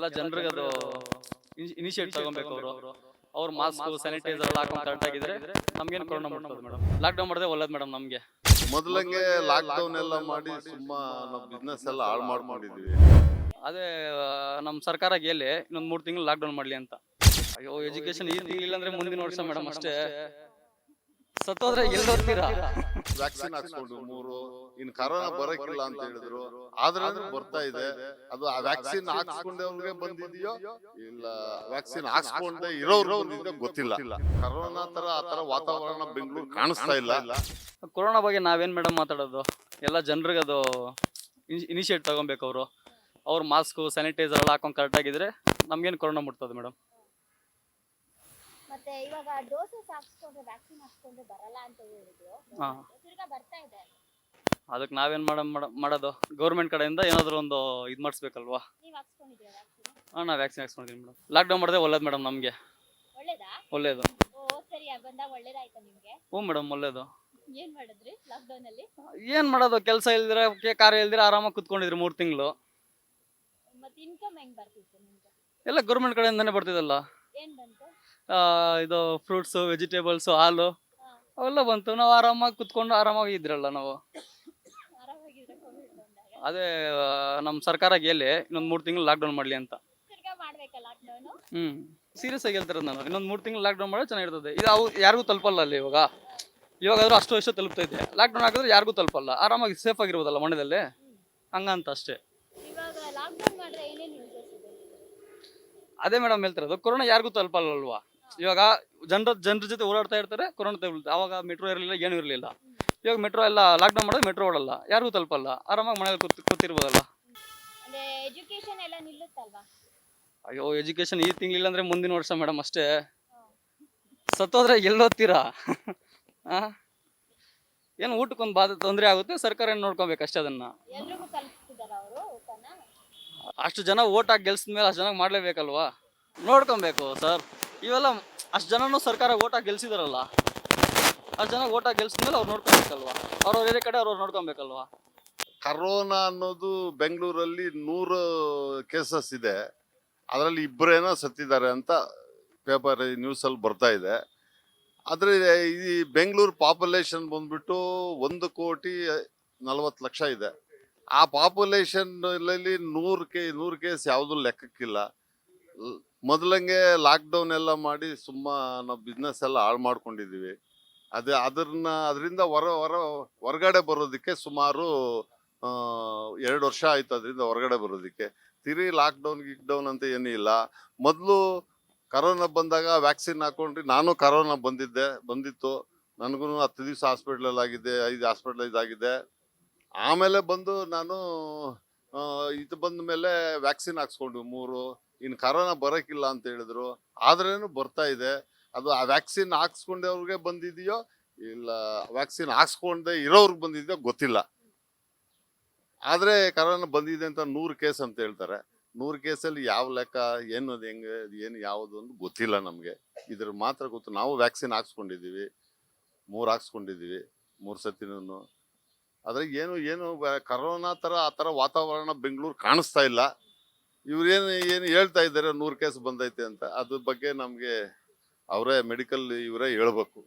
ಎಲ್ಲ ಜನರಿಗೆ ಅದು ಇನಿಷಿಯೇಟ್ ತಗೊಬೇಕು. ಅವ್ರು ಮಾಸ್ಕ್ ಸ್ಯಾನಿಟೈಸರ್ ಎಲ್ಲ ಹಾಕೊಂಡು ಕರೆಕ್ಟ್ ಆಗಿದ್ರೆ ನಮ್ಗೇನು ಕೊರೋನಾ ಮುಟ್ತದೆ ಮೇಡಮ್. ಲಾಕ್ಡೌನ್ ಮಾಡಿದ್ರೆ ಒಳ್ಳೇದು ಮೇಡಮ್ ನಮಗೆ. ಮೊದಲಂಗೆ ಲಾಕ್ಡೌನ್ ಎಲ್ಲ ಮಾಡಿ ಸುಮ್ಮಾ ನಾವು ಬಿಸ್ನೆಸ್ ಎಲ್ಲ ಹಾಳು ಮಾಡ್ಕೊಂಡಿದೀವಿ. ಅದೇ ನಮ್ಮ ಸರ್ಕಾರ ಗೆಲ್ಲಿ ಇನ್ನೊಂದು 3 ತಿಂಗಳು ಲಾಕ್ಡೌನ್ ಮಾಡ್ಲಿ ಅಂತ. ಅಯ್ಯೋ ಎಜುಕೇಶನ್ ಈ ತಿಂಗಳಿಲ್ಲ ಅಂದ್ರೆ ಮುಂದಿನ ವರ್ಷ ಮೇಡಮ್ ಅಷ್ಟೇ. ಸತ್ತೋದ್ರೆ ಎಲ್ಲಿ ಓದ್ತೀರಾ? ವ್ಯಾಕ್ಸಿನ್ ಹಾಕ್ಸ್ಕೊಂಡು 3 ಇನ್ ಕರೋನಾ ಬರಕಿಲ್ಲ ಅಂತ ಹೇಳಿದ್ರು, ಆದ್ರೆ ಬರ್ತಾ ಇದೆ. ಅದು ಆ ವ್ಯಾಕ್ಸಿನ್ ಹಾಕ್ಸ್ಕೊಂಡವ್ರಿಗೆ ಬಂದಿದೆಯೋ ಇಲ್ಲ ವ್ಯಾಕ್ಸಿನ್ ಹಾಕ್ಸ್ಕೊಂಡೆ ಇರೋರು ಬಂದಿದೆಯೋ ಗೊತ್ತಿಲ್ಲ. ಕರೋನಾ ತರ ಆ ತರ ವಾತಾವರಣ ಬೆಂಗಳೂರು ಕಾಣಿಸ್ತಾ ಇಲ್ಲ. ಕೊರೋನಾ ಬಗ್ಗೆ ನಾವೇನ್ ಮೇಡಮ್ ಮಾತಾಡೋದು? ಎಲ್ಲ ಜನರಿಗೆ ಅದು ಇನಿಷಿಯೇಟ್ ತಗೊಬೇಕು. ಅವ್ರು ಮಾಸ್ಕ್ ಸ್ಯಾನಿಟೈಸರ್ ಎಲ್ಲ ಹಾಕೊಂಡು ಕರೆಕ್ಟ್ ಆಗಿದ್ರೆ ನಮ್ಗೇನು ಕೊರೋನಾ ಮುಟ್ತದೆ ಮೇಡಮ್. ಮತ್ತೆ ಇವಾಗ ಡೋಸಸ್ ಹಾಕ್ಸ್ಕೊಂಡ್ರೆ ವ್ಯಾಕ್ಸಿನ್ ಹಾಕ್ಸ್ಕೊಂಡ್ರೆ ಬರಲ್ಲ ಅಂತ ಹೇಳಿದ್ರು, ತಿರ್ಗಾ ಬರ್ತಾ ಇದೆ. ಅದಕ್ಕೆ ನಾವೇನ್ ಮಾಡೋದು? ಗೌರ್ಮೆಂಟ್ ಕಡೆಯಿಂದ ಏನಾದ್ರು ಒಂದು ಇದು ಮಾಡಿಸ್ಬೇಕಲ್ವಾ? ನೀವು ಹಾಕ್ಸ್ಕೊಂಡಿದ್ದೀರಾ ವ್ಯಾಕ್ಸಿನ್? ನಾ ವ್ಯಾಕ್ಸಿನ್ ಹಾಕ್ಸ್ಕೊಂಡಿದ್ದೀನಿ ಮೇಡಮ್. ಲಾಕ್ಡೌನ್ ಮಾಡಿದ್ರೆ ಒಳ್ಳೇದು ಮೇಡಮ್ ನಮಗೆ. ಒಳ್ಳೇದಾ? ಒಳ್ಳೇದು. ಓ ಸರಿ, ಬಂದಾಗ ಒಳ್ಳೇದಾಯ್ತಾ ನಿಮ್ಗೆ? ಹ್ಞೂ ಮೇಡಮ್ ಒಳ್ಳೇದು. ಏನ್ ಮಾಡಿದ್ರಿ ಲಾಕ್ಡೌನ್ ಅಲ್ಲಿ? ಏನ್ ಮಾಡೋದು? ಕೆಲಸ ಇಲ್ದಿರ ಕಾರ್ಯ ಇಲ್ದಿರ ಆರಾಮಾಗಿ ಕುತ್ಕೊಂಡಿದ್ರಿ 3 ತಿಂಗಳು. ಮತ್ತೆ ಇನ್ಕಮ್ ಹೆಂಗ್ ಬರ್ತಿತ್ತು ನಿಮ್ಗೆ? ಎಲ್ಲ ಗೌರ್ಮೆಂಟ್ ಕಡೆಯಿಂದಾನೆ ಬರ್ತಿದಲ್ಲ. ಏನ್ ಬಂತು? ಇದು ಫ್ರೂಟ್ಸು ವೆಜಿಟೇಬಲ್ಸು ಹಾಲು ಅವೆಲ್ಲ ಬಂತು. ನಾವು ಆರಾಮಾಗಿ ಕುತ್ಕೊಂಡು ಆರಾಮಾಗಿ ಇದ್ರಲ್ಲ ನಾವು. ಆರಾಮಾಗಿದ್ರೆ ಕೋವಿಡ್ ಬಂದಾಗ ಅದೇ ನಮ್ಮ ಸರ್ಕಾರ ಗೆಲ್ಲಿ ಇನ್ನೊಂದು 3 ತಿಂಗಳು ಲಾಕ್ಡೌನ್ ಮಾಡ್ಲಿ ಅಂತ. ತಿರ್ಗಾ ಮಾಡ್ಬೇಕಾ ಲಾಕ್ಡೌನ್? ಸೀರಿಯಸ್ ಆಗಿ ಹೇಳ್ತಾರೆ. ನಾನು ಇನ್ನೊಂದು 3 ತಿಂಗಳು ಲಾಕ್ಡೌನ್ ಮಾಡಿದ್ರೆ ಚೆನ್ನಾಗಿರ್ತದೆ. ಇದು ಯಾರಿಗೂ ತಲುಪಲ್ಲ ಅಲ್ಲಿ ಇವಾಗಾದ್ರೂ ಅಷ್ಟು ತಲುಪ್ತೈತೆ. ಲಾಕ್ಡೌನ್ ಹಾಕಿದ್ರೆ ಯಾರಿಗೂ ತಲುಪಲ್ಲ. ಆರಾಮಾಗಿ ಸೇಫ್ ಆಗಿರ್ಬೋದಲ್ಲ ಮಂಡ್ಯದಲ್ಲಿ, ಹಂಗಂತ ಅಷ್ಟೇ. ಇವಾಗ ಲಾಕ್ಡೌನ್ ಮಾಡಿದ್ರೆ ಏನೇನು ಯೂಸಸ್ ಇದೆ? ಅದೇ ಮೇಡಮ್ ಹೇಳ್ತಿರೋದು, ಕೊರೋನಾ ಯಾರಿಗೂ ತಲುಪಲ್ವಾ. ಇವಾಗ ಜನರ ಜೊತೆ ಓಡಾಡ್ತಾ ಇರ್ತಾರೆ, ಕೊರೋನಾ ತಲುಪುತ್ತೆ. ಅವಾಗ ಮೆಟ್ರೋ ಇರಲಿಲ್ಲ, ಏನೂ ಇರಲಿಲ್ಲ. ಇವಾಗ ಮೆಟ್ರೋ ಎಲ್ಲ ಲಾಕ್ಡೌನ್ ಮಾಡಿದ್ರೆ ಮೆಟ್ರೋ ಓಡಲ್ಲ, ಯಾರಿಗೂ ತಲುಪಲ್ಲ. ಆರಾಮಾಗಿ ಮನೇಲಿ ಕೂತಿರ್ಬೋದಲ್ಲ. ಅಂದ್ರೆ ಎಜುಕೇಶನ್ ಎಲ್ಲ ನಿಲ್ಲುತ್ತಲ್ವಾ? ಅಯ್ಯೋ ಎಜುಕೇಶನ್ ಈ ತಿಂಗಳಿಲ್ಲ ಅಂದ್ರೆ ಮುಂದಿನ ವರ್ಷ ಮೇಡಮ್ ಅಷ್ಟೇ. ಸತ್ತೋದ್ರೆ ಎಲ್ಲಿ ಓದ್ತೀರಾ? ಏನು ಊಟಕ್ಕೊಂದು ತೊಂದರೆ ಆಗುತ್ತೆ, ಸರ್ಕಾರ ಏನು ನೋಡ್ಕೊಬೇಕು ಅಷ್ಟೇ. ಅದನ್ನ ಎಲ್ರಿಗೂ ತಲುಪಿಸ್ತಿದಾರ ಅವರು ಊಟನ? ಅಷ್ಟು ಜನ ಓಟ್ ಹಾಕಿ ಗೆಲ್ಸಿದ ಮೇಲೆ ಅಷ್ಟು ಜನಕ್ಕೆ ಮಾಡ್ಲೇಬೇಕಲ್ವಾ, ನೋಡ್ಕೊಬೇಕು ಸರ್. ಇವೆಲ್ಲ ಅಷ್ಟು ಜನನೂ ಸರ್ಕಾರ ಓಟ್ ಹಾಕಿ ಗೆಲ್ಸಿದಾರಲ್ಲ, ಅಷ್ಟು ಜನ ಓಟ್ ಹಾಕಿ ಗೆಲ್ಸಿದ ಮೇಲೆ ಅವ್ರು ನೋಡ್ಕೊಬೇಕಲ್ವಾ. ಅವ್ರವ್ರ ಏರಿಯಾ ಕಡೆ ಅವ್ರವ್ರು ನೋಡ್ಕೊಬೇಕಲ್ವಾ. ಕರೋನಾ ಅನ್ನೋದು ಬೆಂಗಳೂರಲ್ಲಿ 100 ಕೇಸಸ್ ಇದೆ, ಅದರಲ್ಲಿ 2 ಸತ್ತಿದ್ದಾರೆ ಅಂತ ಪೇಪರ್ ನ್ಯೂಸಲ್ಲಿ ಬರ್ತಾ ಇದೆ. ಆದರೆ ಈ ಬೆಂಗಳೂರು ಪಾಪ್ಯುಲೇಷನ್ ಬಂದ್ಬಿಟ್ಟು 1,40,00,000 ಇದೆ. ಆ ಪಾಪ್ಯುಲೇಷನ್ನಲ್ಲಿ 100 ಕೇಸ್ ಯಾವುದೂ ಲೆಕ್ಕಕ್ಕಿಲ್ಲ. ಮೊದಲಂಗೆ ಲಾಕ್ಡೌನ್ ಎಲ್ಲ ಮಾಡಿ ನಾವು ಬಿಸ್ನೆಸ್ ಎಲ್ಲ ಹಾಳು ಮಾಡ್ಕೊಂಡಿದ್ದೀವಿ. ಅದರಿಂದ ಹೊರಗಡೆ ಬರೋದಕ್ಕೆ ಸುಮಾರು 2 ವರ್ಷ ಆಯ್ತು. ಅದರಿಂದ ಹೊರಗಡೆ ಬರೋದಕ್ಕೆ ಲಾಕ್ಡೌನ್ ಅಂತ ಏನೂ ಇಲ್ಲ. ಮೊದಲು ಕರೋನಾ ಬಂದಾಗ ವ್ಯಾಕ್ಸಿನ್ ಹಾಕೊಂಡ್ರಿ. ನಾನು ಕರೋನಾ ಬಂದಿತ್ತು. ನನಗೂ 10 ದಿವಸ ಹಾಸ್ಪಿಟ್ಲಲ್ಲಿ ಆಗಿದೆ, 5 ಹಾಸ್ಪಿಟ್ಲೈಸ್ ಆಗಿದೆ. ಆಮೇಲೆ ನಾನು ಇದು ಬಂದ ಮೇಲೆ ವ್ಯಾಕ್ಸಿನ್ ಹಾಕ್ಸ್ಕೊಂಡು 3 ಇನ್ನು ಕರೋನಾ ಬರೋಕ್ಕಿಲ್ಲ ಅಂತ ಹೇಳಿದ್ರು, ಆದ್ರೇನು ಬರ್ತಾ ಇದೆ. ಅದು ಆ ವ್ಯಾಕ್ಸಿನ್ ಹಾಕ್ಸ್ಕೊಂಡವ್ರಿಗೆ ಬಂದಿದೆಯೋ ಇಲ್ಲ ವ್ಯಾಕ್ಸಿನ್ ಹಾಕ್ಸ್ಕೊಂಡೆ ಇರೋರ್ಗೆ ಬಂದಿದೆಯೋ ಗೊತ್ತಿಲ್ಲ. ಆದರೆ ಕರೋನಾ ಬಂದಿದೆ ಅಂತ 100 ಕೇಸ್ ಅಂತ ಹೇಳ್ತಾರೆ. 100 ಕೇಸಲ್ಲಿ ಯಾವ ಲೆಕ್ಕ, ಏನು ಯಾವುದು ಅಂತ ಗೊತ್ತಿಲ್ಲ ನಮಗೆ. ಇದ್ರ ಮಾತ್ರ ಗೊತ್ತು. ನಾವು ವ್ಯಾಕ್ಸಿನ್ ಹಾಕ್ಸ್ಕೊಂಡಿದ್ದೀವಿ, 3 ಹಾಕ್ಸ್ಕೊಂಡಿದ್ದೀವಿ, 3 ಸತಿನೂ. ಆದರೆ ಏನು ಕರೋನಾ ಆ ಥರ ವಾತಾವರಣ ಬೆಂಗಳೂರು ಕಾಣಿಸ್ತಾ ಇಲ್ಲ. ಇವ್ರೇನು ಹೇಳ್ತಾ ಇದ್ದಾರೆ 100 ಕೇಸ್ ಬಂದೈತೆ ಅಂತ. ಅದ್ರ ಬಗ್ಗೆ ನಮಗೆ ಅವರೇ ಮೆಡಿಕಲ್ ಇವರೇ ಹೇಳ್ಬೇಕು.